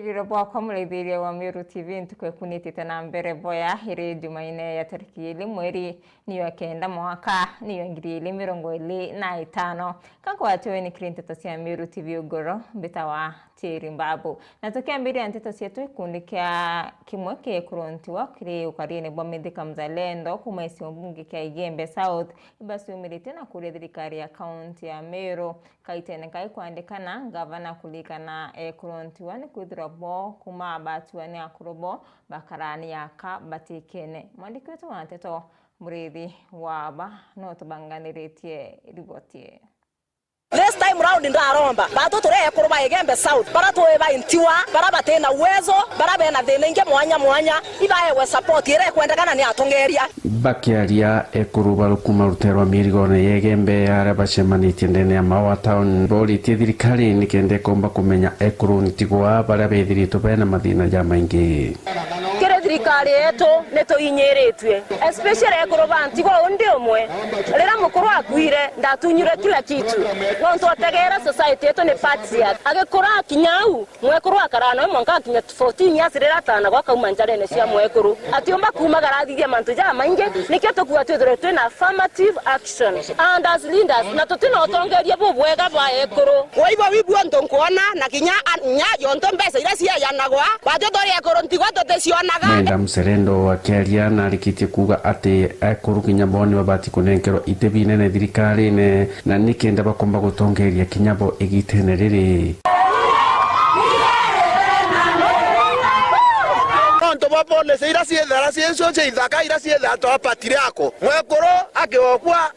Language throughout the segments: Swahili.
Muriro bwakwa mureithiria wa Meru TV ntukwe kunitite na mbere boya iri Jumaine ya tariki 2 mweri niyo wa kenda mwaka niyo 2025 kanko atuwe ni kirinteto cia Meru TV ugoro bitawa Thierry Mbabu na tukiambiria nteto cietu ikundi kia kimwe kia kurontiwa kiri ukarine bwa Mithika Mzalendo kuma isio mbunge kia Igembe South ibasumirite na kuri thirikari ya kaunti ya Meru kaitene kai kuandikana gavana kulikana kurontiwa ni kwithira bo kuma abatuwa ni akurobo bakarani yaka batikene mwandiki wetu wa nteto Murithi waba no tubanganiretie ribotie. This time round ndaromba batu tureye kuruba Igembe South bara tuwe intiwa bara batena uwezo bara bena thina inge mwanya ibaewe support ire kwendekana ni atongeria bakiaria ekuruba rukuma ruterwa mirigone Igembe ara bacemanitie ndene ya Mawa Town bori thirikari ni kende komba kumenya ekuru nitigwa bara bethirito bena mathina ja maingi thirikari yetu nituinyiritwe especially ekuruba ntigwa ndi umwe rira mukuru akuire ndatunyure kila kitu no ntotegera society yetu ni patriot agekora kinyau mwekuru akarana mwanka kinya 14 years rira tana gwaka umanjarene cia mwekuru atiomba kumagara thithia mantu ja maingi nikyo tukuwa twithire na affirmative action and as leaders na tutino otongeria bubwega bwa ekuru waibo wibwa ntonkuona na kinya nya yonto mbesa ira cia yanagwa bajotori ekuru ntigwa totecionaga Mwenda Mserendo wa Keria na rikitie kuga ati ekuru kinyaboni babati kunenkero itebi nene thirikari ne na nikenda bakomba gutongeria kinyabo igitene riri Pole se ira siedha sienso che ithaka ira siedha to patiri yako mwekoro akiokwa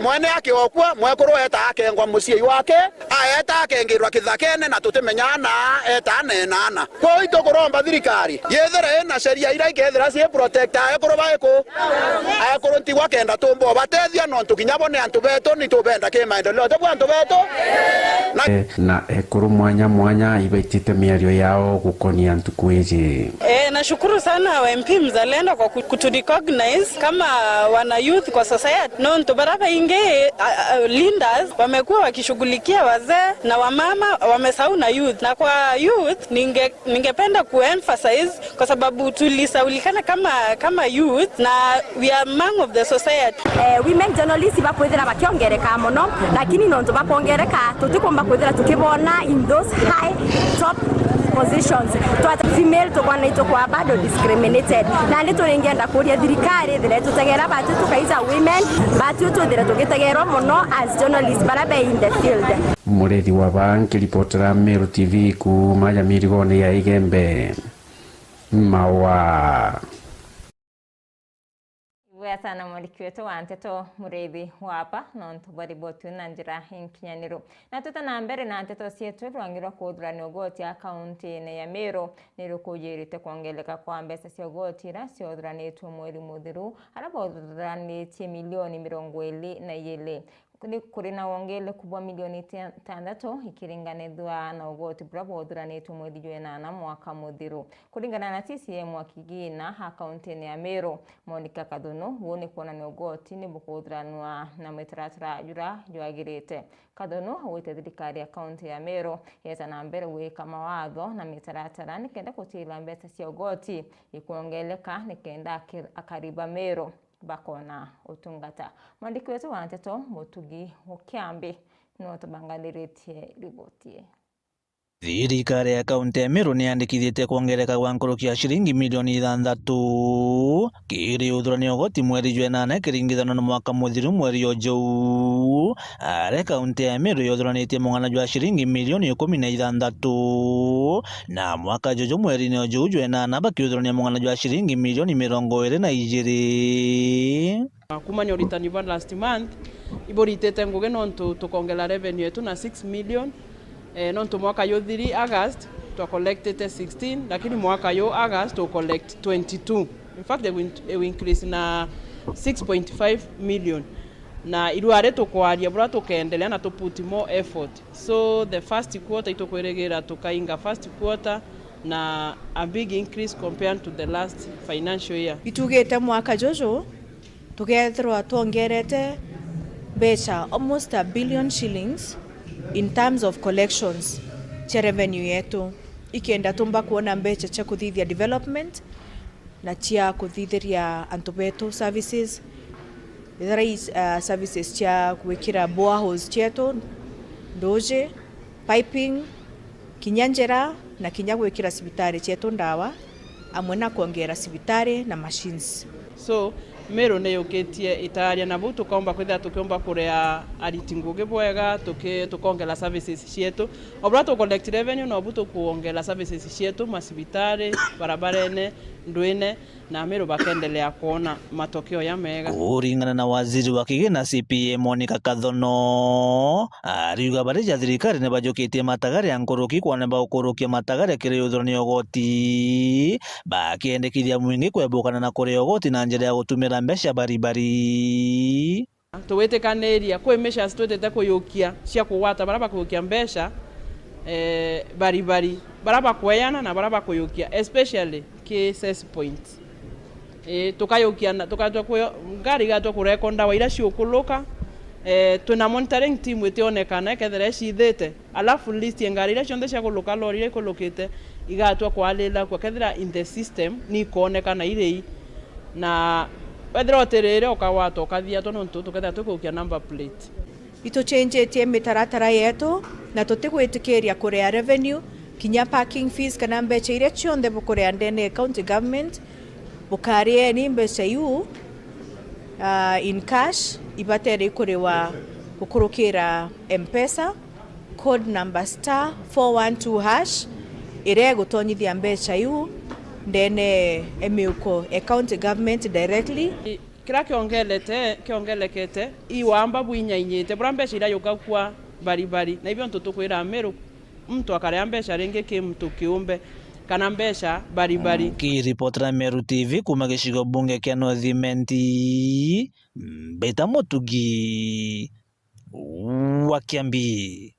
mwene akiokwa mwekoro eta akengwa mucie wake aeta akengirwa kithakene na tutemenyana eta nenana ko ito kuromba thirikari yethere na sheria ira ikethera sie protect ekoro baeko ekoro ntigwa kenda tumbo batethia no tukinyabone antu beto ni tubenda ke maendeleo tebwa antu beto na ekoro mwanya ibaitite miario yao gukonia antu kweje nashukuru sana wa MP Mzalendo kwa kuturecognize kama wana youth kwa society. No ntobaraba inge leaders wamekuwa wakishughulikia wazee na wamama wamesahau na youth. Na kwa youth ningependa kuemphasize kwa sababu tulisaulikana kama youth na we are among of the society. Women journalists bakwithira bakiongereka muno lakini no ntobakongereka tutikomba kwithira tukibona in those high top positions to female to one to kwa bado discriminated na ndito ngenda kuria thirikari thire tutegera batu tukaiza women batu tudire tugitegero muno as journalists barabe in the field. Murithi wa banki reportera Meru TV ku maya mirigone ya Igembe Mawa sana mwandiki wetu wa nteto Murithi wapa no ntubari botu na njira hinkinyaniro na tutana mbere na nteto cietu rwangirwa kuthurani ogoti ya kaunti ne ya Meru nirukujirite kuongeleka kwa mbesa cia ogoti ra ciothuranitwo mweri muthiru arabo thuranitie milioni 22 kuri na wongele kubwa milioni 6 ikiringanithwa na ogoti bravo thuranitwo mwezi June mwaka muthiru kuringana na CCM wa Kigina ha kaunti ya Meru Monica Kadhuno wone kuona ni ogoti ni bukuthuranwa na mitaratara jura jwagirite Kadhuno wite thirikari ya kaunti ya Meru yeta na mbere wika mawatho na mitaratara nikenda kutila mbesa cia ogoti ikuongeleka nikenda akariba Meru bakona utungata mwandiki wetu wa nteto Mutugi Mukiambi no tubanganiretie ribotie. Thirikari ya kaunti ya Meru niandikithite kuongereka kwa nkorokia shilingi milioni 6 kiri uthurani ogoti mweri June kiringithano na mwaka muthiru mweri ojo are kaunti ya Meru yothuranitie mungana jwa shilingi milioni 16 na mwaka jojo mweri ni ojo June bakiuthurania mungana jwa shilingi milioni 22 kumanya uritani wa last month iboritete nguge nontu tukongela revenue yetu na 6 million nontu mwaka yo 3 August to collected 16 lakini mwaka yo August to collect 22 in fact they increase na 6.5 million na iruare tukwaria bura tukendelea na to put more effort so the first quarter itokweregera tukainga first quarter na a big increase compared to the last financial year itugete mwaka jojo tugethirwa tuongerete becha almost 1 billion shillings in terms of collections cha revenue yetu ikenda tumba kuona mbecha cha kuthithia development na chia kuthithiria antu betu services services cha kuwekira boreholes chetu ndoje piping kinyanjera na kinya gwikira sibitari chetu ndawa amwe na kuongera sibitari na machines. So Meru ne yukitie itaria na butu komba kwitha tukiomba kurea ariti ngugi bwega tukongela services cietu obra tu collect revenue na butu kuongela services cietu masibitari barabarene ndwine na Meru bakendelea kuona matokeo ya mega. Kuringana na waziri wa kigina CPA Monica Kathono ariuga barija thirikari ne bajoketie matagari ya nkoroki kwane baukorokia matagari kire uthronio goti bakiendekithia mwingi kwebukana na kure goti na njira ya gutumira mbesha baribari tuwitikaniria kwi measures twitete kuyukia cia kugwata baraba kuyukia mbesha baribari baraba kweyana na baraba kuyukia especially cases point tukayukia na tukatwa kwa ngari gatwa kurekonda wa ira ciukuluka tuna monitoring team itionekana kethera cithite alafu list ya ngari ira cionthe cia kuluka lori ira kulukite igatwa kwalila kwa kethera in the system ni kuonekana irei na wethera oterere ukawata ukathia tonontu tuketha tukukia number plate ito change mitaratara yetu na tutigwitikiria kurea revenue kinya parking fees kana mbecha iria cionthe bukurea ndene county government bukarie ni mbecha yu in cash ibatere kurewa bukurukira M-Pesa code number *412# ire gutonyithia mbecha yu ndene emiuko county government directly kira kiongelekete iwamba bwinya inyite bura mbeca ira yuka kwa baribari na hivyo tutukwira Meru mtu akarea mbeca ringi ki mtu kiumbe kana mbeca baribari. Kiripotera Meru TV kuma gicigo bunge kia Northimenti Beta Mutugi wa Kiambi.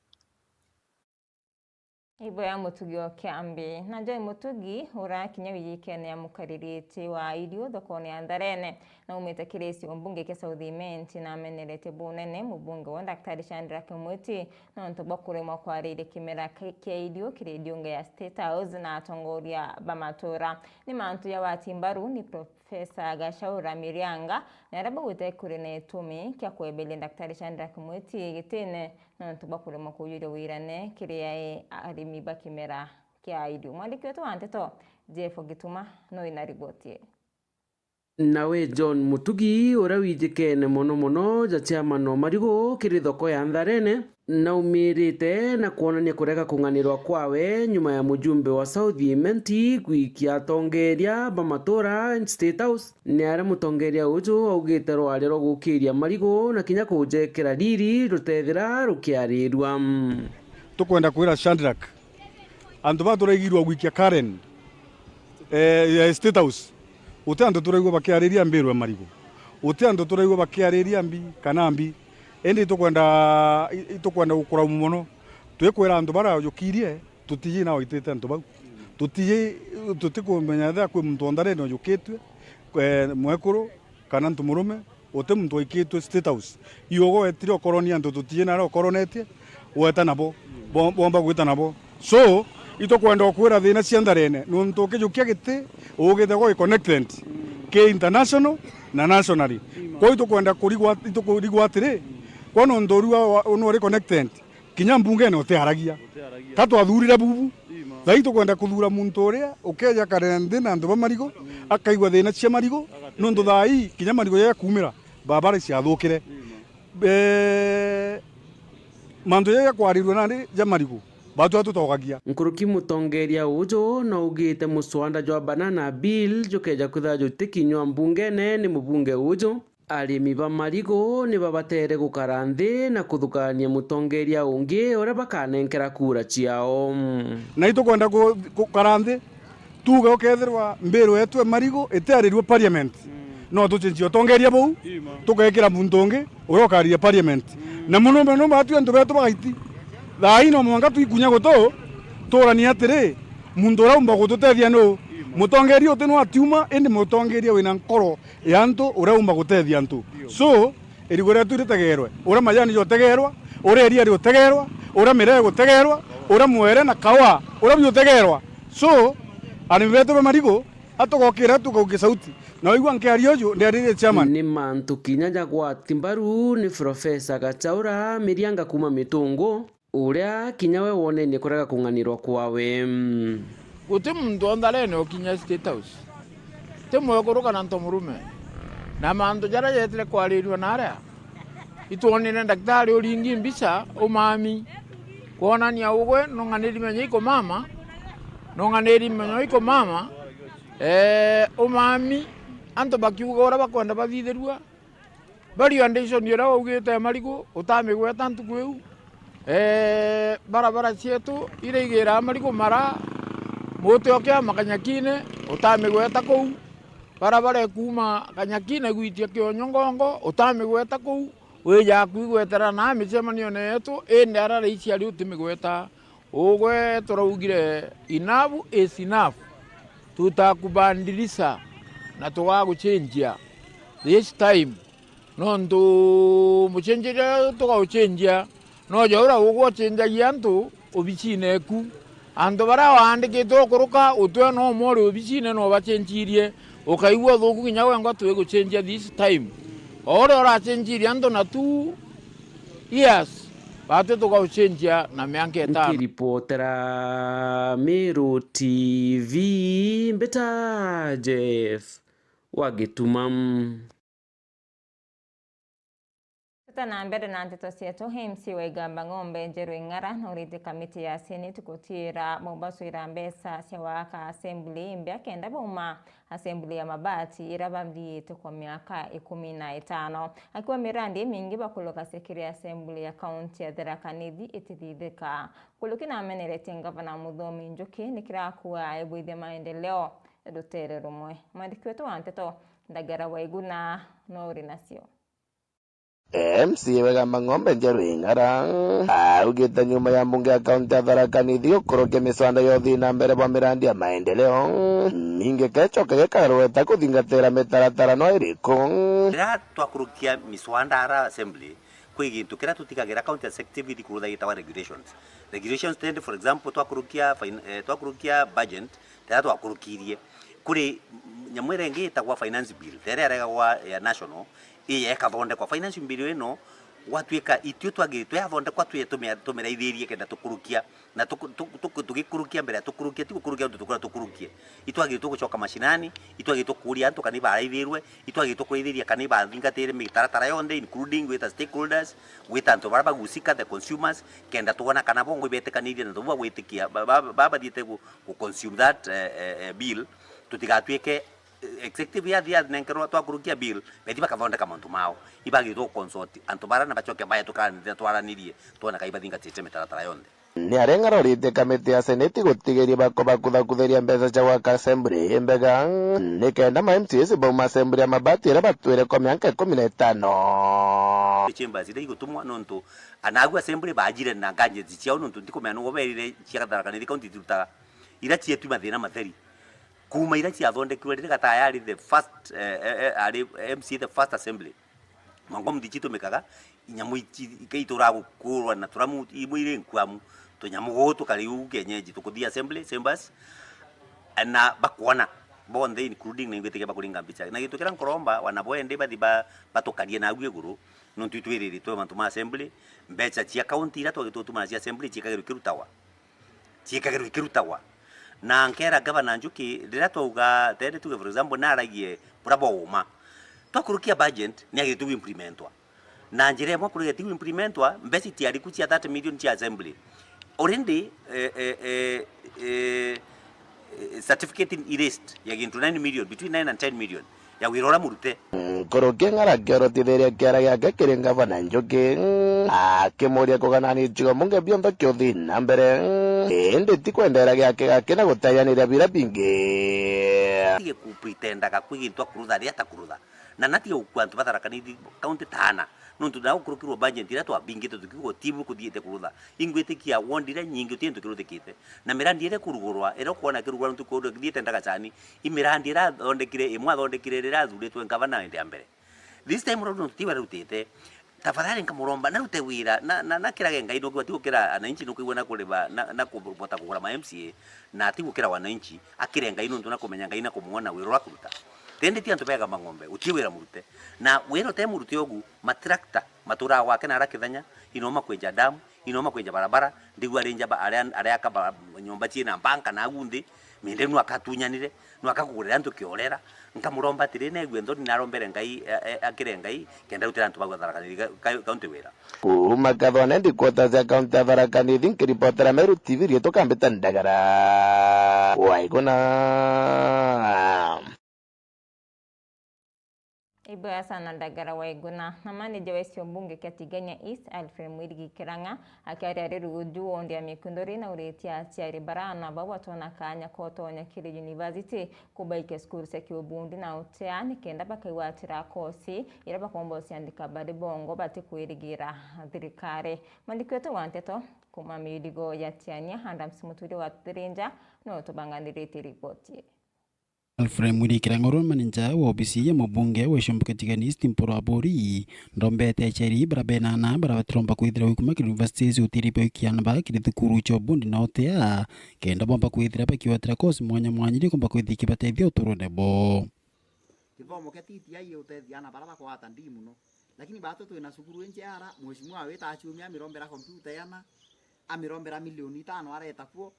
Ibo ya Mutugi wa Kiambi na Joy Mutugi urakinya wiyikene ya mukaririti wa irio thokoni ya Ndarene na umite kiresi ombunge kia Southimenti na amenerete bunene mubunge wa Daktari Chandra Kimuti na ntobakure mwakwari kimera kia irio kirediunga ya State House na atongoria bamatora ni mantu ya watimbaru ni Profesa Gashaura Mirianga na raba gutekure ne tumi kia kwebele Daktari Chandra Kimuti gitene na ntobakure mwakuyure wirane kiria arimi bakimera kia irio mwandiki wetu wanteto Jeff Gituma no ina riboti nawe John Mutugi ura wijikene mono ja chairman wa Marigo kiri thoko ya Ndarene na umirite na kuonania kureka kunganirwa kwawe nyuma ya mujumbe wa Southimenti gwikia tongeria bamatora State House ni ara mutongeria uju augite rwarero gukiria Marigo na kinya kujekera riri rutethira rukiarirwa tukwenda kwira Shandrak andu baturagirwa gwikia Karen ya State House utando turaigwa bakiariria Mberu Marigo utando turaigwa bakiariria mbi kana mbi endi tukwenda gukura muno twekwera andu bara yukirie tutije na oitete andu bau tutikumenya tha kwi muntu ondare no yukitwe mwekuru kana ntu murume ote muntu oiketwe State House iyogo etire okoroni andu tutije na okoronetie weta nabo bomba gwita nabo so itokwenda kwira thina cia Ndarene nuntu kijukia gite ugite go connected ke international na nationally ko itokwenda kurigwa atire kono ndorua onore connected kinya mbunge no teharagia tatu athurire bubu thai tukwenda kuthura muntu uria ukeja karende na ndu Marigo akaigwa thina cia Marigo nundu thai kinya Marigo ya kumira babare cia thukire mandu ya kwarirwa nandi ja Marigo batu atutogagia nkuruki mutongeria ujo na ugite muswanda jwa banana bill jukeja kutha jutikinywa mbungene ni mubunge ujo arimi ba Marigo ni babatere gukara nthi na kuthukania mutongeria ungi ora bakanenkera kura ciao na itukwenda gukara nthi tuga ukethirwa Mberu yetu Marigo itearirwe parliament no tuchinjio tongeria bau tukekira muntu ungi urokaria parliament na muno batu andu betu bagaiti thai no mwanga tuikunya guto torani atire muntu raumba gututethia no mutongeria utino atiuma indi mutongeria wina nkoro yantu uraumba gutethia antu so erigore turitegerwe ura majani yotegerwa ura eria riotegerwa ura mirego tegerwa ura mwere na kawa ura byutegerwa so ani beto be marigo atogokira tukoge sauti na igwa nkiario ju ndarire chairman ni mantu kinyanya gwa timbaru ni Profesa Gachaura Mirianga kuma Mitungu uria kinyawe wone ni kurega kunganirwa kwawe guti muntu ondalene okinya State House temwe kuruka na ntomurume na mantu jara yetre kwalirirwa naria ituonene daktari oringi mbisa umami kuonania ugwe nonganiri menye iko mama nonganiri menye iko mama umami anto bakiuga ora bakwenda bathitherua bari andisho ndira ugite marigo utamigweta ntukweu barabara cietu ireigira marigo mara muti okia makanyakine utamigweta kou barabara kuma kanyakine gwitia kionyongongo utamigweta kou weja kuigwetera na micemanio netu endara reisi ari utimigweta ugwe turaugire enough is enough tutakubandilisa na tugagucenjia this time nondu mucenjire tugaucenjia no jaura ugwo cenjagia antu obicine ku andu bara wandikitwo kuruka utwe no mori obicine no bacenjirie ukaigwa thuku kinya wengo tugucenjia this time ora cenjirie andu na tu yes batu tugaucenjia na miaka etano kiripotera Meru TV Mbeta Jeff Wagitumam na mbere na nteto cietu MC Waigamba Ng'ombe Njeru Ing'ara norite kamiti ya Senate gutira Mombasa ira mbesa cia waka assembly mbya kenda boma assembly ya mabati ira bathiite kwa miaka 15 akiwa mirandi mingi bakuloka sekiri assembly ya county ya Tharaka Nithi itithithika kulukina amenerete ngavana Muthomi Njuki nikirakuwa ebwithie maendeleo edutere rumwe mwandiki wetu wa nteto Ndagara Waiguna nori nacio MC Waigamba Ng'ombe Njeru Ing'ara augite nyuma ya mbunge ya kaunti ya Tharaka Nithi ukorokia miswanda yothi na mbere bwa mirandi ya maendeleo mingi kechoka gikarueta kuthingatira mitaratara no iriku ira twakurukia miswanda ara assembly kwigintu kira tutikagira county executive kurutha gitawa regulations tend for example twakurukia budget tera twakurukirie kuri nyamwere ngitagwa finance bill tera yarega ya national ekathonde kwa finance bill ino watwika itio twagitwe athonde kwa tumereithirie kenda tukurukia na tugikurukia mbere tukurukia tikurukia tukura tukurukie itwagitwe gucoka mashinani itwagitwe kuria antu kaniba araithirwe itwagitwe kurithiria kaniba thingatire mitaratara yonde including with stakeholders with antu baraba gusika the consumers kenda tuona kana bongo ibetekanirie na tuwa gwitikia baba diete ku consume that bill tutigatwike executive ya dia nenkero twakurukia bill beti bakathondeka mantu mao ibagitwo consult antu bara na bachoke baya tukana twaranirie tuona kaiba thingatite mitaratara yonde ni arenga rorite kamiti ya Senate gutigeria bakuthakutheria mbeca cia gwaka assembly mbega nikenda ma MCs boma assembly ya mabati ira batwire kwa miaka 15 chambers ira igutumwa nontu anagu assembly bajire na nganje ciao nontu ndikumenya no berire cia Tharaka Nithi county tuta ira cietu mathina matheri kuma ira cia thondekirwe riri gatayari the first MC the first assembly mangom dichito mekaga inyamu ikaitora gukurwa na turamu imwire nkwamu tunyamu goto kariu kenyeji tukuthia assembly chambers na bakwana bonde including ningweteke bakuringa mbicha na gitu kira nkoromba wanaboende bathi batokarie na agwe guru nontu twiriri twa mantu ma assembly mbecha cia county ira twagitutuma cia assembly cikagirwo kirutawa na nkera governor Njuki rira twauga tende tuge for example na aragie purabo uma twakurukia budget ni agitu implementwa na njire mwa kurukia implementwa mbesi tiari kucia 30 million cia assembly already certificate erased ya gintu 9 million between 9 and 10 million ya wirora murute korokia ngara kerotithiria kiara giake kiri ngavana Njuki akimuria kuganani chigo munge biontho kiothi na mbere ndi tikwendera giake na gutayanira bira bingi kupretendaga kwigintwa kurutha ria takurutha na natige ukwantu Tharaka Nithi county tana nontu na ukurukirwo budget ira twabingite tukigwo timu kuthiete kurutha ingwitikia wondire nyingi utientu kiruthikite na mirandi ire kurugurwa ira kuona kirugurwa ntu kundo kithiete ndagacani imirandi ira thondekire imwe thondekire rira thuritwe ngavana ende mbere this time round tiwa rutite tafadhali nkamuromba na rute wira na kirage ngai ndo kwati ukira ananchi no kwibona kureba na kubota kugura ma MCA na ati ukira wananchi akire ngai ndo na kumenya ngai na kumuona wiro rakuruta tende ti antupega mangombe utiwira murute na wiro te murute ogu matrakta matura wake na rakithanya inoma kwenja damu inoma kwenja barabara ndigwa renja ba aria kaba nyomba china banka na gundi minde nu akatunyanire nu akakugurira ntu kiorera nkamuromba tire ne gwendo ninarombere ngai akire ngai kenda utira ntu bagwa Tharaka kaunti wira kuma kathone ndikota cia kaunti ya Tharaka Nithi nkiripotera Meru TV rieto kambita ndagara waigona Iboya sana Ndagara Waiguna na manager wa sio mbunge katiganya East Alfred Mwirigi Kiranga akiaria ruju ondi ya mikundori na uretia tiari barana baba tona kanya kotonya kire university kubaike school sekio bundi na uteani kenda bakaiwatira kosi ira bakombo siandika bade bongo bate kuirigira thirikari mandikweto wanteto kuma midigo ya tiania handa msimuturi wa Thirinja no tubanganirite ripoti Alfred Mwirigi Kiranga manager wa obisi ya mbunge wa Shombo katigani East Mpurabori ndombete cheri barabena na barabatromba kwithira wikuma universities utiripe kianba kirithukuru cho bundi na otea kenda bomba kwithira bakiwatira kosi mwanya komba kwithiki bateithio turonebo kithomo ketiti aiye utethiana baraba kwa atandi muno lakini bato twina cukuru enjara mheshimiwa weta achumia mirombera computer yana amirombera milioni 5 areta kuo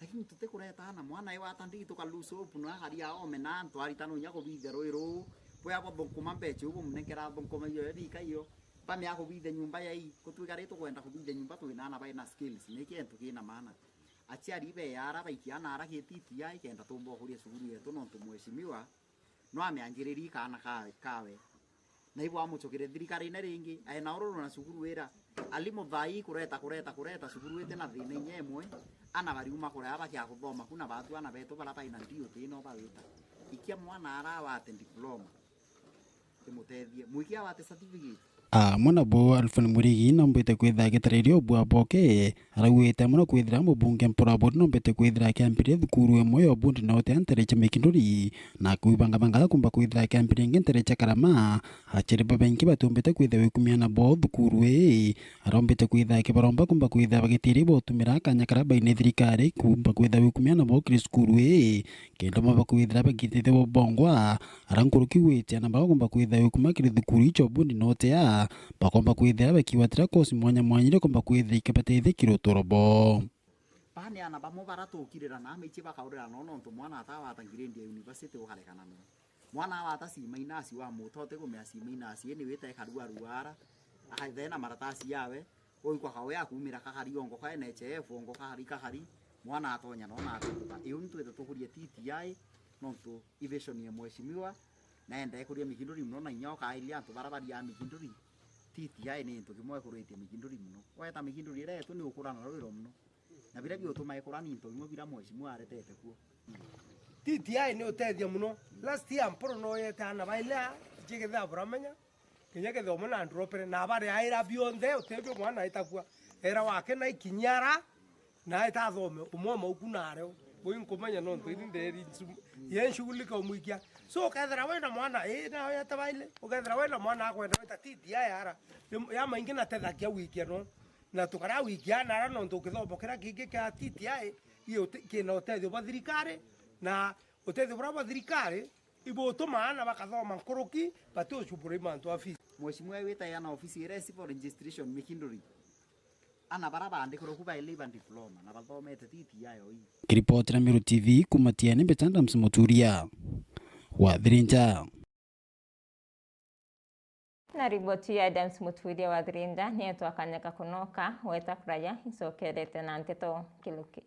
lakini tutekureta na mwana ewa atandi tukaluso puno haria omena ntwaritano nya kubithe roiro poya bo kuma mbeche ubo munekera bonkoma yo rika iyo pame yako bithe nyumba yai kutwigare kwenda kubithe nyumba twinana baina skills nekentu kina maana achiari be yara baikiana ara ketiti yai kenda tumbo kuria suguru yetu no tumweshimiwa no ameangiriri kana kawe na ibo amuchokire thirikari na ringi aina ororo na suguru wera alimo vai kureta suguru wete na thine nyemwe ana bariuma kurea bakia kuthoma kuna batu ana beto bara baina ndio tino bawita ikia mwana ara wate diploma timutethie muikia wate certificate mwana bo Alfred Mwirigi nombete kwitha gitarerio bwa boke aragwite muno kwithira mbunge Mpurabori nombete kwithira kampire thukuru emwe obundi na ote anterecha mikindori na kuibanga kumba kwithira kampire ngenterecha karama achiri babenki batumbete kwitha wikumiana bo thukuru arombete kwitha kibaromba kumba kwitha bagitiri bo tumira kanya karaba ine thirikari kumba kwitha wikumiana bo kriskuru kenda maba kwithira bagitite bo bongwa arankuruki wete na bagomba kwitha wikumakiri thukuru icho bundi na ote bakomba kwithira bakiwatira kosi mwanya komba kwithira ikabateithikiro torobo pani ana bamo baratukirira na michi bakaurira no ntu mwana atawatangire ndia university uharekana no mwana awata mainasi wa mutote kumya mainasi ni wete karuara akaithena maratasi yawe oikwa kawe akumira kakari ongo ka NHF ongo kakari mwana atonya no na atuka iyo ntu etukurie TTI no ntu evasion ya mheshimiwa naenda kuria mikinduri muno na nyoka ilia antu barabari ya mikinduri TTI ni ntu kimwe kurite mikinduri muno weta mikinduri ire tu ni ukurana rwiro muno na bira bi utuma ikurani ntu imwe bira mheshimiwa aretete kuo TTI ni utethia muno last year mporo no yeta na baila jigitha buramenya kinyake thomo na ndropere na bare aira bionde utethio mwana itakua era wake na ikinyara na itathome umoma ukunare boinkomanya no ntu nderi yenshughulika umwikia so kathera wena mwana na yata baile ukathera wena mwana akwenda weta TTI ara ya maingi na tethakia wikia no na tukara wikia na ara no tukithobokera kingi ka TTI iyo kina utethio ba thirikari na utethio bra ba thirikari ibo tumana bakathoma nkuruki batu chupure mantu office mheshimiwa weta yana office ire for registration mikinduri ana baraba andikoro kuba ile diploma na bathomete TTI oi kiripotera Meru TV kumatiane betanda msimuturia wa Thirinja na riboti ya Adams Muturia wa Thirinja nieto akanyaka kunoka weta kuraya isokerete na nteto kiluki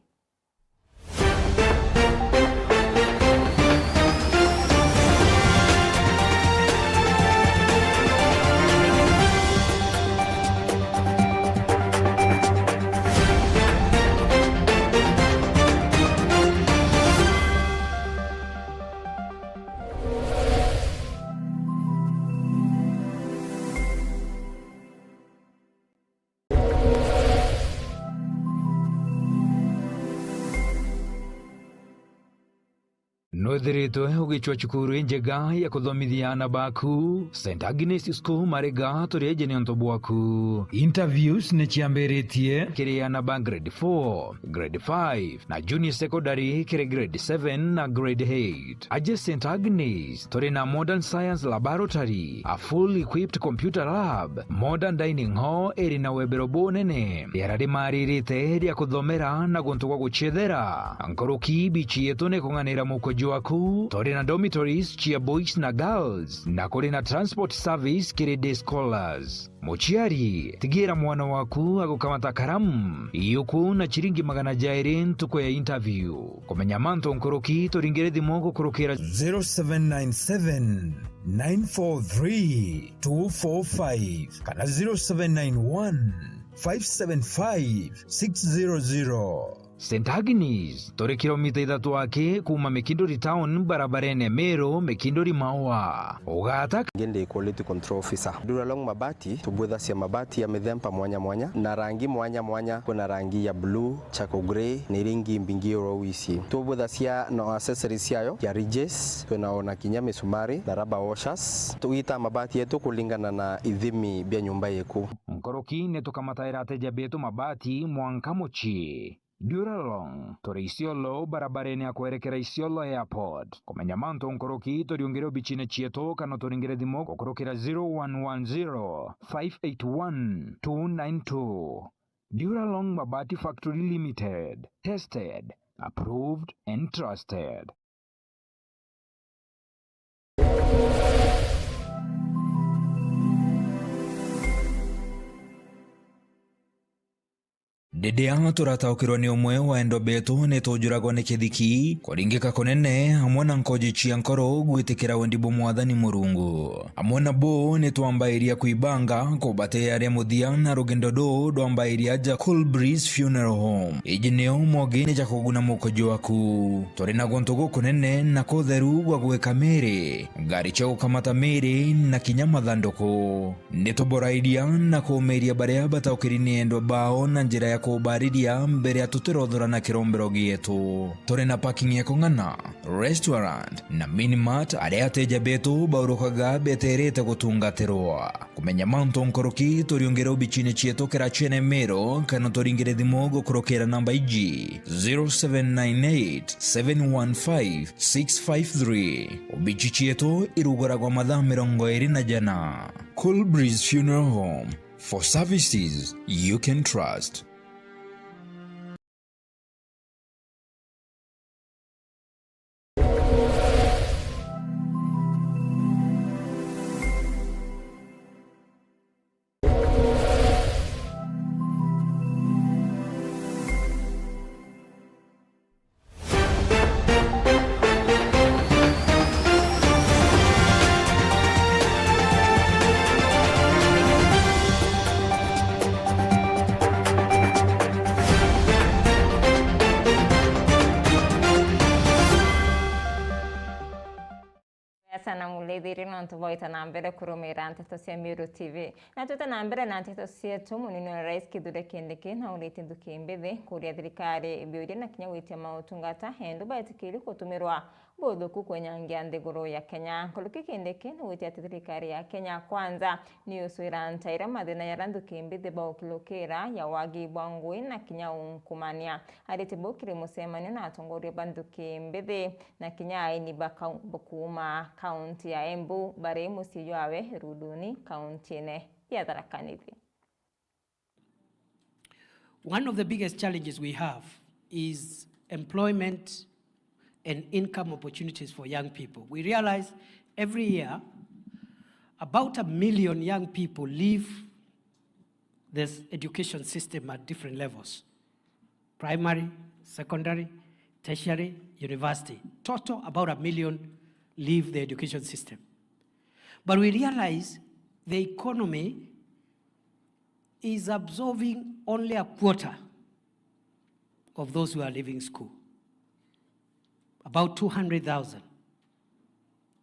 wethiritwe ugichwa cukuru njega ya kuthomithia ana baku St Agnes School Mariga tureje ni onto bwaku. Interviews ni chiambiritie kiri ana ba grade 4, grade 5 na junior secondary kiri grade 7 na grade 8. Aje St Agnes turi na modern science laboratory, a full equipped computer lab, modern dining hall eri na webero bonene yarari maririte ya kuthomera na guntu gwa guchethera. Ankoroki bichi yetu ne kunganira mukojo waku turi na dormitories chia boys na girls na kuri na transport service kiri day scholars. Mochiari tigira mwana waku agukamata karamu iyuku na chiringi magana jairi tuko ya interview kumenya manto nkoroki turingere thimo gukurukira 0797 943 245 kana 0791 575 600. St Agnes tore kilomita 3 wake kuma Mekindori town barabarene Mero Mekindori Maua ugata ngende quality control officer dura long mabati tubwetha cia mabati ya mithemba mwanya mwanya na rangi mwanya mwanya. Kuna rangi ya blue, charcoal grey na ringi mbingi ro wisi tubwetha cia no accessories yayo ya ridges tunaona kinya misumari na rubber washers tuita mabati yetu kulingana na ithimi bya nyumba yeku. Nkoroki ne tukamataira ateja betu mabati mwankamochi Duralong tore Isiolo barabarene ya kuerekera Isiolo airport. Kumenya manto nkoroki toriongere bichine chieto kano toringere dhimo kukurokera 0110 581 292. Duralong Mabati Factory Limited. Tested, approved and trusted. Dedea turataukirwa ni umwe wa endo betu ni tujuragwa ni kithiki kuringika kunene hamwe na nkoji chia nkoro gwitikira wendibo mwathani Murungu. Hamwe na bo ni twambairia kuibanga kubate yare muthia na rugendo do ndwambairia ja Cool Breeze Funeral Home. Iji nio mwogini ja kuguna mukoji waku turi na gontogo kunene na kotheru gwa gweka miri ngari cha gukamata miri na kinyama thandoko ni tuborairia na kuumiria baria bataukirini endo bao na njira ya kubariria mbere ya tutirothorana kirombero gietu. Turi na parking ya kongana, restaurant na minimart aria ateja betu baurukaga beterete gutungatirwa. Kumenya manto nkoroki turiongera ubichine chieto kira chene Mero kana turingire thimo gukurokera namba iji 0798 715 653. Ubichi chieto irugoragwa mathaa 24 Cool Breeze Funeral Home, for services you can trust. Sana mulethiri no ntuvoita na mbere kurumira nteto cia Miru TV na tuta na mbere na nteto cietu munini wa rais Kithure Kindiki na uriti nduki mbithi kuria thirikari biuria na kinya gwitia mautungata hendu baitikiri kutumirwa buthuku kwenyangia nthiguru ya Kenya. Nkuluki Kindiki ni gwitia thirikari ya Kenya Kwanza ni uswira ntaira mathina ya nduki mbithi baukilukira ya wagi bwangui na kinya unkumania ariti bukiri musemanio na atongoria banduki mbithi na kinya aini bakuma kaunti ya Embu bare musiyo awe ruduni kaunti ne ya Tharaka Nithi. One of the biggest challenges we have is employment and income opportunities for young people. We realize every year about 1 million young people leave this education system at different levels: primary, secondary, tertiary, university. Total about 1 million leave the education system. But we realize the economy is absorbing only a quarter of those who are leaving school. About 200,000,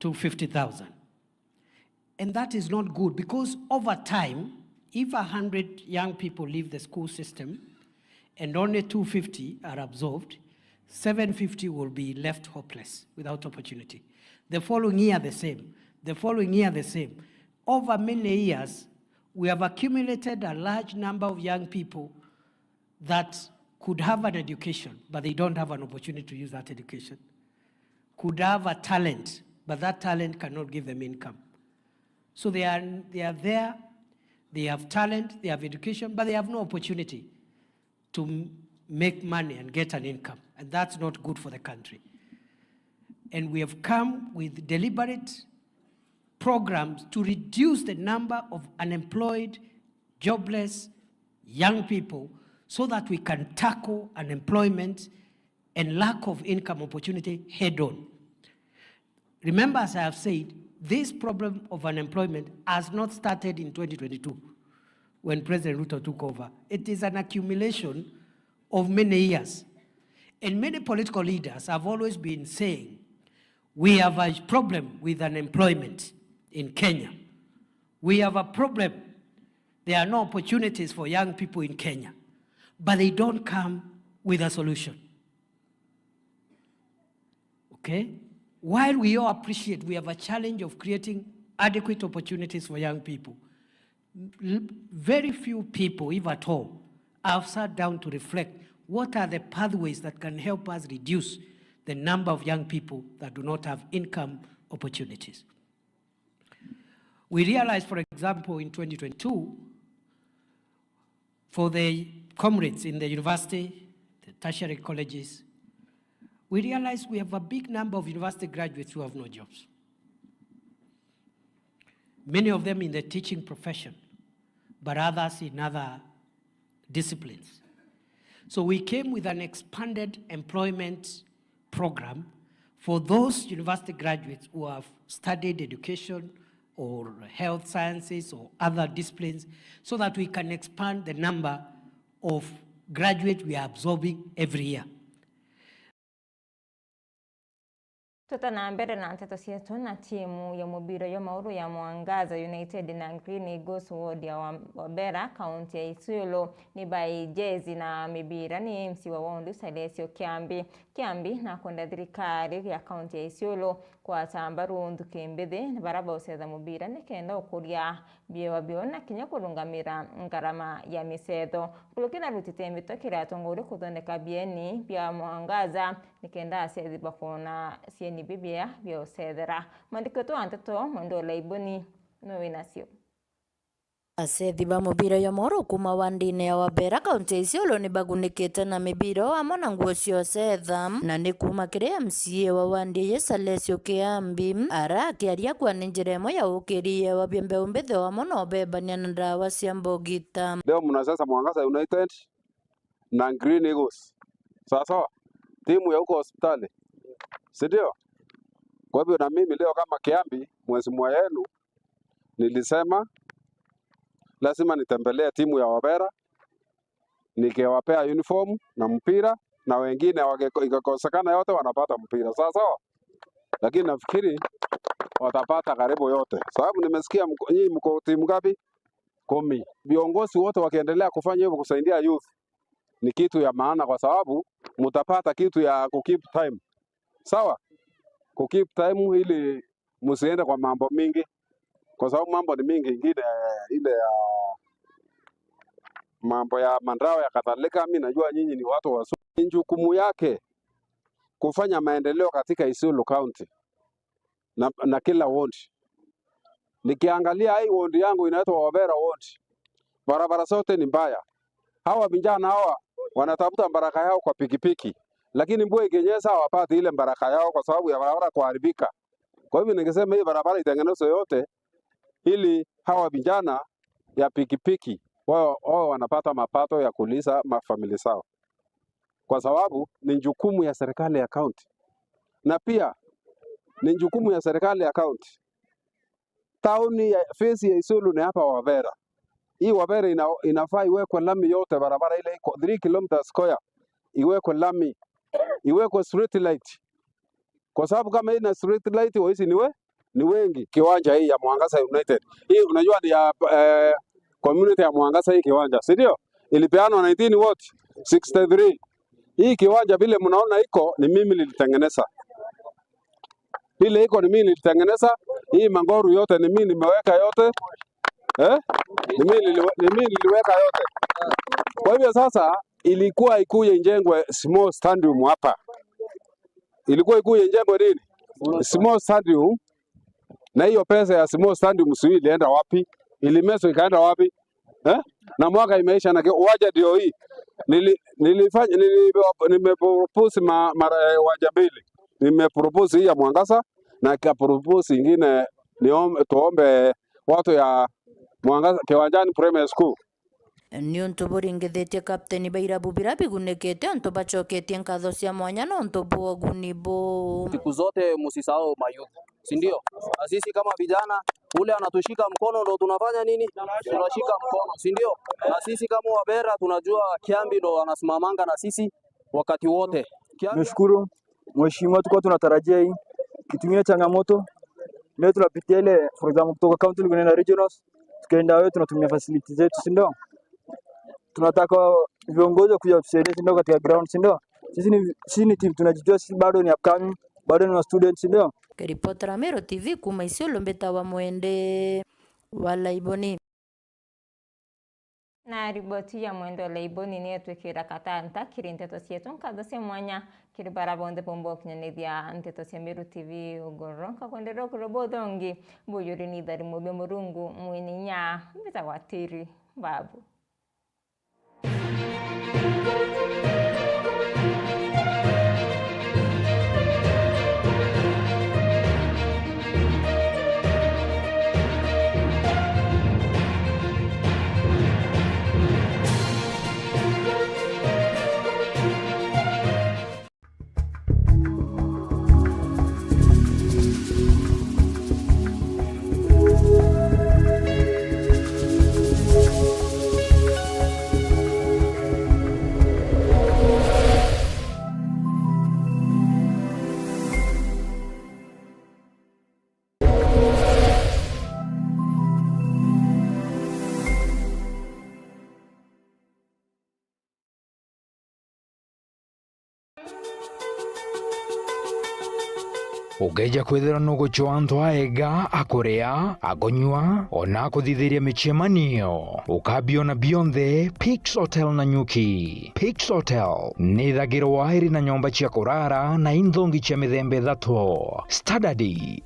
250,000. And that is not good, because over time, if 100 young people leave the school system and only 250 are absorbed, 750 will be left hopeless without opportunity. The following year, the same. The following year, the same. Over many years, we have accumulated a large number of young people that could have an education, but they don't have an opportunity to use that education. Could have a talent, but that talent cannot give them income. So they are there, they have talent, they have education, but they have no opportunity to make money and get an income. And that's not good for the country. And we have come with deliberate programs to reduce the number of unemployed, jobless young people so that we can tackle unemployment and lack of income opportunity head on. Remember, as I have said, this problem of unemployment has not started in 2022 when President Ruto took over. It is an accumulation of many years. And many political leaders have always been saying, we have a problem with unemployment in Kenya. We have a problem. There are no opportunities for young people in Kenya. But they don't come with a solution. Okay? While we all appreciate we have a challenge of creating adequate opportunities for young people, very few people, if at all, have sat down to reflect what are the pathways that can help us reduce the number of young people that do not have income opportunities. We realized, for example, in 2022, for the comrades in the university, the tertiary colleges, we realized we have a big number of university graduates who have no jobs. Many of them in the teaching profession, but others in other disciplines. So we came with an expanded employment program for those university graduates who have studied education or health sciences or other disciplines, so that we can expand the number of graduates we are absorbing every year. Tutana mbere na nteto cietu na timu ya mubira ya mauru ya Mwangaza United na Green Eagles ward ya Wabera kaunti ya Isiolo ni bai jezi na mibira ni MC wa Wondu Salesio Kiambi na kwenda thirikari ya kaunti ya Isiolo kwa tambarundu kimbithe baraba usetha mubira ni kenda ukuria biona kinya kurungamira ngarama ya misetho kulukina rutitemito kiratongore kuthondeka bieni bia Mwangaza ni kenda asethi bakona sieni bibia bia usethera mandikoto anteto mondo laiboni no winasio. Asethi ba mubira ya moro kuma wandine ya Wabera kaunti Isiolo ni bagunikite na mibiro amona nguo cio setha na ni kuma kire MCA wa wandi ya Salesio Kiambi arakiaria kwa njiremo ya ukirie wa biembe umbithe wa mono bebania na ndawa cia mbogita. Leo mnasasa Mwangaza United na Green Eagles. Sasa timu ya huko hospitali. Sindio? Kwa hivyo na mimi leo kama Kiambi mwezi mwa yenu nilisema lazima nitembelee timu ya Wabera nikiwapea uniform na mpira na wengine wakikosekana yote wanapata mpira. Sasa lakini nafikiri watapata karibu yote. Sababu nimesikia nyinyi mko timu ngapi? 10. Viongozi wote wakiendelea kufanya hivyo kusaidia youth ni kitu ya maana kwa sababu mtapata kitu ya kukeep time. Sawa? Kukeep time ili msiende kwa mambo mingi. Kwa sababu mambo ni mingi ingine ile ya mambo ya mandao ya kadhalika. Mimi najua nyinyi ni watu wa jukumu yake kufanya maendeleo katika Isiolo County na kila ward. Nikiangalia hii ward yangu inaitwa Wabera ward. Barabara zote ni mbaya. Hawa vijana hawa wanatafuta baraka yao kwa pikipiki. Lakini mvua ikinyesha hawapati ile baraka yao kwa sababu ya barabara kuharibika. Kwa hivyo ningesema hii barabara itengenezwe yote ili hawa vijana ya pikipiki wao wanapata mapato ya kulisha mafamilia zao. Kwa sababu ni jukumu ya serikali ya county. Na pia ni jukumu ya serikali ya county. Tauni ya face ya Isiolo ni hapa Wabera. Hii Wabera inafaa iwekwe lami yote barabara ile iko 3 km square. Iwekwe lami, iwekwe street light. Kwa sababu kama ina street light wao ni wengi. Kiwanja hii ya Mwangaza United. Hii unajua ni ya community ya Mwangaza hii kiwanja, si ndio? Ilipeanwa 19 what? 63. Hii kiwanja vile mnaona iko ni mimi nilitengeneza. Vile iko ni mimi nilitengeneza. Hii mangoru yote ni mimi nimeweka yote. Ni mimi niliweka yote. Kwa hivyo sasa ilikuwa ikuje ijengwe small stadium hapa. Ilikuwa ikuje ijengwe nini? Small stadium. Na hiyo pesa ya small stadium sio ilienda wapi? Ilimeswa ikaenda wapi? Na mwaka imeisha na uwanja ndio hii. Nimepropose uwanja mbili. Nimepropose hii ya Mwangasa na nikapropose ingine tuombe watu ya Mwangasa Kiwanjani Primary School. Ni untu buringithitie kapteni Baira Bubira bigunekete onto bachoketie nkatho cia mwanya na onto bwoguni bo. Siku zote msisahau mayouth, si ndio? Na sisi kama vijana ule anatushika mkono ndo tunafanya nini? Tunashika mkono, si ndio? Na sisi kama Wabera tunajua Kiambi ndo anasimamanga na sisi wakati wote. Nashukuru mheshimiwa, tulikuwa tunatarajia hii kitumia changamoto leo tunapitia ile for example kutoka county kwenda regionals, tukaenda wewe tunatumia facilities zetu, si ndio? Tunataka viongozi kuja kusaidia, si ndio, katika ground, si ndio? Sisi ni team tunajitoa, sisi bado ni upcoming, bado ni students, si ndio? Ripota Mero TV kuma Isiolo Mbeta wa Mwende wala Iboni. Na riboti ya Mwendo la Iboni ni etwikira katanta kiri nteto cietu nkatho cia mwanya kiri barabonde pombo kinyanithia nteto cia Meru TV ugoronka kwendera kurobo thongi buyuri ni thari mube murungu mwininya mbita watiri babu. Ugeja kwithira nuguchwa antu aega akuria akonywa ona kuthithiria michemanio ukabiona bionthe Pix Hotel na Nyuki. Pix Hotel ni thagirwa iri na nyomba cia kurara na inthongi cia mithembe thatu: Standard,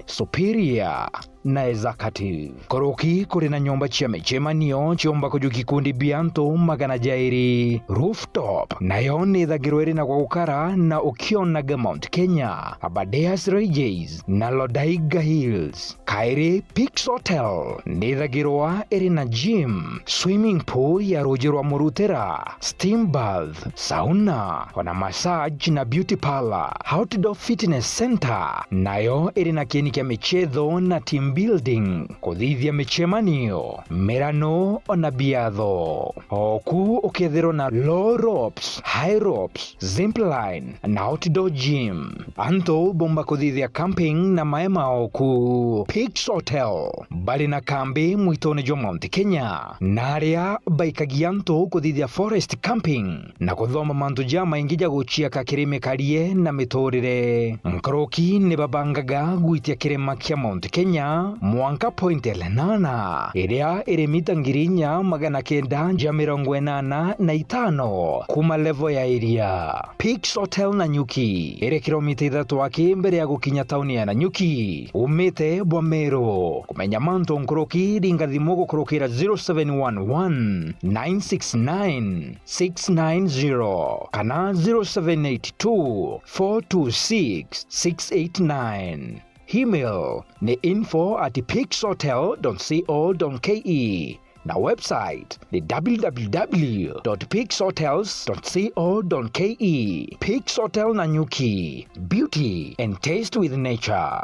Superior na Executive. Koroki kuri na nyomba cia michemanio ciomba kujuki kundi bianto magana jairi. Rooftop nayo ni thagirwa iri na kwa gukara na ukionaga Mount Kenya, Abadeas Ranges na Lodaiga Hills. Kairi Pix Hotel ni thagirwa iri na gym, swimming pool ya ruji rwa murutera, steam bath, sauna, ona massage na beauty parlor. Outdoor fitness center nayo iri na kieni kia michetho na team building, kuthithia michemanio, mirano ona biatho. Oku ukethirwo na low ropes, high ropes, zipline na outdoor gym. Anto bomba kuthithia camping na maema oku. Pix Hotel bali na kambi mwitoni jo Mount Kenya, na aria baikagianto kuthithia forest camping na kuthoma mantu ja maingi ja guchia kakirime karie na miturire. Nkoroki ni babangaga gwitia kirima kia Mount Kenya Mwanka Point Elenana iria iri mita 985 kuma level ya area. Pix Hotel na Nyuki iri kilomita 3 mbere ya gukinya tauni ya Nanyuki umite Bwamero. Kumenya manto nkoroki ringa thimu gukurukira 0711 969 690 kana 0782 426 689. Email ni info@pixhotel.co.ke na website ni www.pixhotels.co.ke. Pix Hotel na Nyuki, beauty and taste with nature.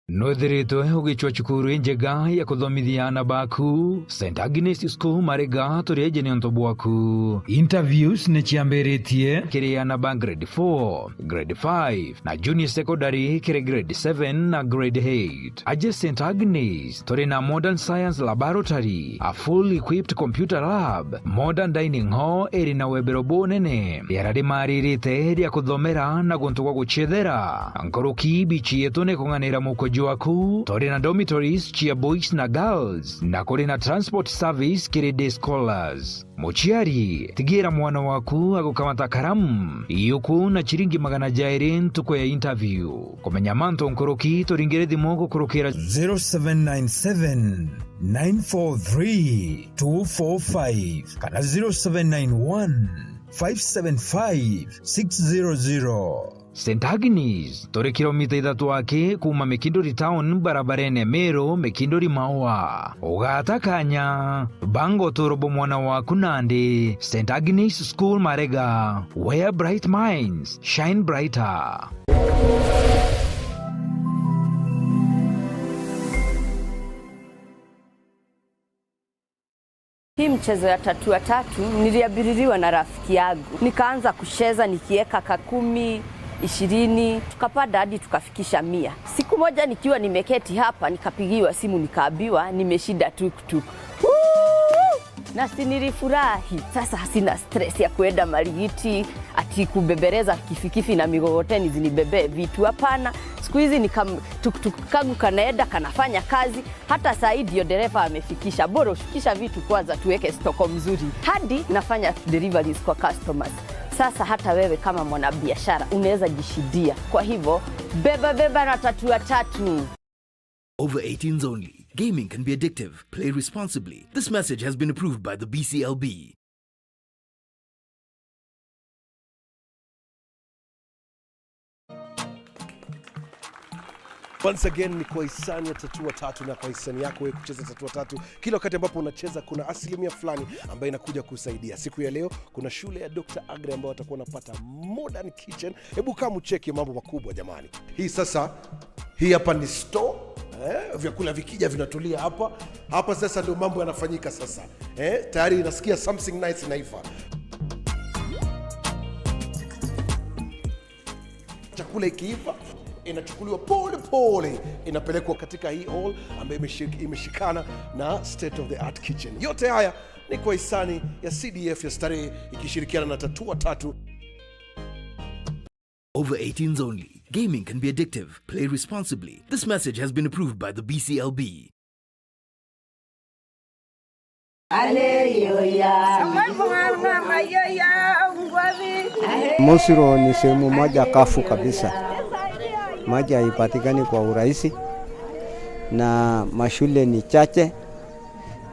Nothiritwe ugichwa cukuru njega ya kuthomithia ana baku St Agnes School Marega tureje ni onto bwaku. Interviews ne chiamberitie kiri ana ba grade 4, grade 5 na junior secondary kiri grade 7 na grade 8. Aje St Agnes turi na modern science laboratory, a full equipped computer lab, modern dining hall eri na webero bonene yarari maririte ya kuthomera na guntu gwa guchethera. Ankoroki bichi yetu ne kunganira muko Joaku, tori na dormitories chia boys na girls, na kuri na transport service kiri day scholars. Mochiari, tigira mwana waku agukamata karamu, iyuku na chiringi magana jairin tuko ya interview. Komenya manto nkoroki toringere dimogo kurokera 0797 943 245 kana 0791 575 600. St Agnes, tore kilomita 3 wake kuma Mekindori town barabarene Mero Mekindori Maua. Ugata kanya, bango torobo mwana waku nande, St Agnes School Marega, where bright minds shine brighter. Hii mchezo ya tatua tatu niliabiririwa na rafiki yangu. Nikaanza kucheza nikieka 10, 20, tukapanda hadi tukafikisha 100. Siku moja nikiwa nimeketi hapa nikapigiwa simu nikaambiwa nimeshinda tuk-tuk. Na nilifurahi. Sasa hasina stress ya kuenda Marigiti ati kubebereza kifikifi na migogoteni zinibebe vitu, hapana. Siku hizi ni tuk-tuk kangu kanaenda kanafanya kazi. Hata saa hii ndio dereva amefikisha. Bora ushukisha vitu kwanza tuweke stoko mzuri. Hadi nafanya deliveries kwa customers. Sasa hata wewe kama mwanabiashara unaweza jishidia. Kwa hivyo beba na tatua tatu. Over 18s only. Gaming can be addictive. Play responsibly. This message has been approved by the BCLB. Once again ni kwa hisani ya tatua tatu, na kwa hisani yako wewe kucheza tatua tatu kila wakati ambapo unacheza kuna asilimia fulani ambayo inakuja kusaidia. Siku ya leo kuna shule ya Dr. Agre ambao watakuwa wanapata modern kitchen. Hebu kama ucheki mambo makubwa jamani. Hii hapa ni store. Vyakula vikija vinatulia hapa. Hapa sasa ndio mambo yanafanyika sasa. Tayari inasikia something nice inaiva. Chakula ikiiva inachukuliwa pole pole inapelekwa katika hii hall ambayo imeshikana na state of the art kitchen. Yote haya ni kwa hisani ya CDF ya Starehe ikishirikiana na tatua tatu. Over 18s only. Gaming can be addictive. Play responsibly. This message has been approved by the BCLB. Mosiro ni sehemu moja kafu kabisa. Maji haipatikani kwa urahisi na mashule ni chache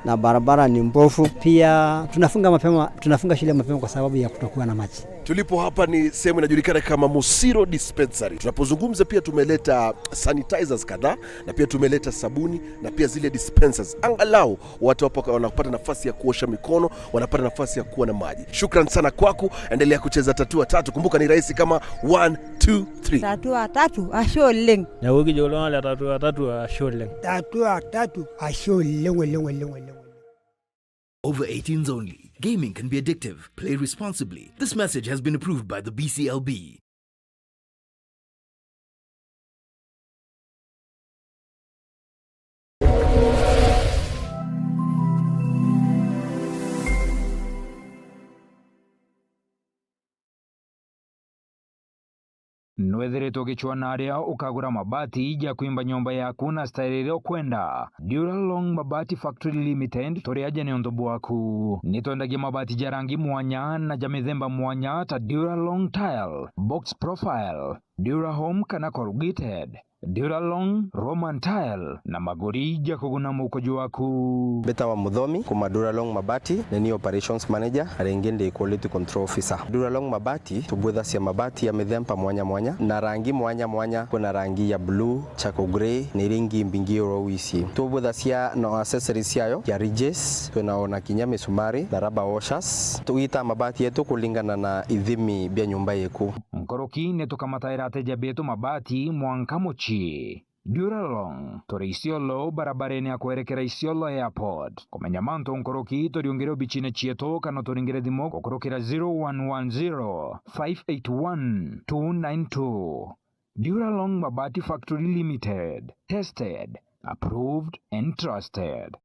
na barabara ni mbovu. Pia tunafunga shule mapema kwa sababu ya kutokuwa na maji. Tulipo hapa ni sehemu inajulikana kama Mosiro Dispensary. Tunapozungumza pia tumeleta sanitizers kadhaa na pia tumeleta sabuni na pia zile dispensers. Angalau watu hapo wanapata nafasi ya kuosha mikono, wanapata nafasi ya kuwa na maji. Shukran sana kwako. Endelea kucheza tatua tatu. Kumbuka ni rahisi kama 1 2 3. Tatua tatu asholeng. Na wiki jolo la tatua tatu asholeng. Tatua tatu asholeng. Over 18s only. Gaming can be addictive. Play responsibly. This message has been approved by the BCLB. Nwethiritwo gichwana aria ukagura mabati ya kuimba nyumba yaku na stairero kwenda Duralong Mabati Factory Limited turi aje ni ondobu waku. Nitondagia mabati ja rangi mwanya na ja mithemba mwanya ta Duralong Tile, Box Profile, Durahome kana corrugated, Duralong Roman Tile na magori ja kuguna mukojo waku. Beta wa Muthomi kuma Duralong Mabati ni operations manager arengende quality control officer. Duralong Mabati tubwetha cia mabati ya mithemba mwanya mwanya na rangi mwanya mwanya. Kuna rangi ya blue, charcoal grey ni ringi mbingi orowici. Tubwetha cia no accessories yayo ya ridges, tunaona kinya misumari na rubber washers. Tuita mabati yetu kulingana na ithimi bya nyumba yeku. Nkoroki netukamataira ateja betu mabati mwanka mochi. Duralong tore Isiolo barabarani ya kuerekera Isiolo Airport. Komenya manto nkoroki toriongere bichine chieto kana toringere dimo kokorokera 0110 581 292. Duralong Mabati Factory Limited. Tested, approved and trusted.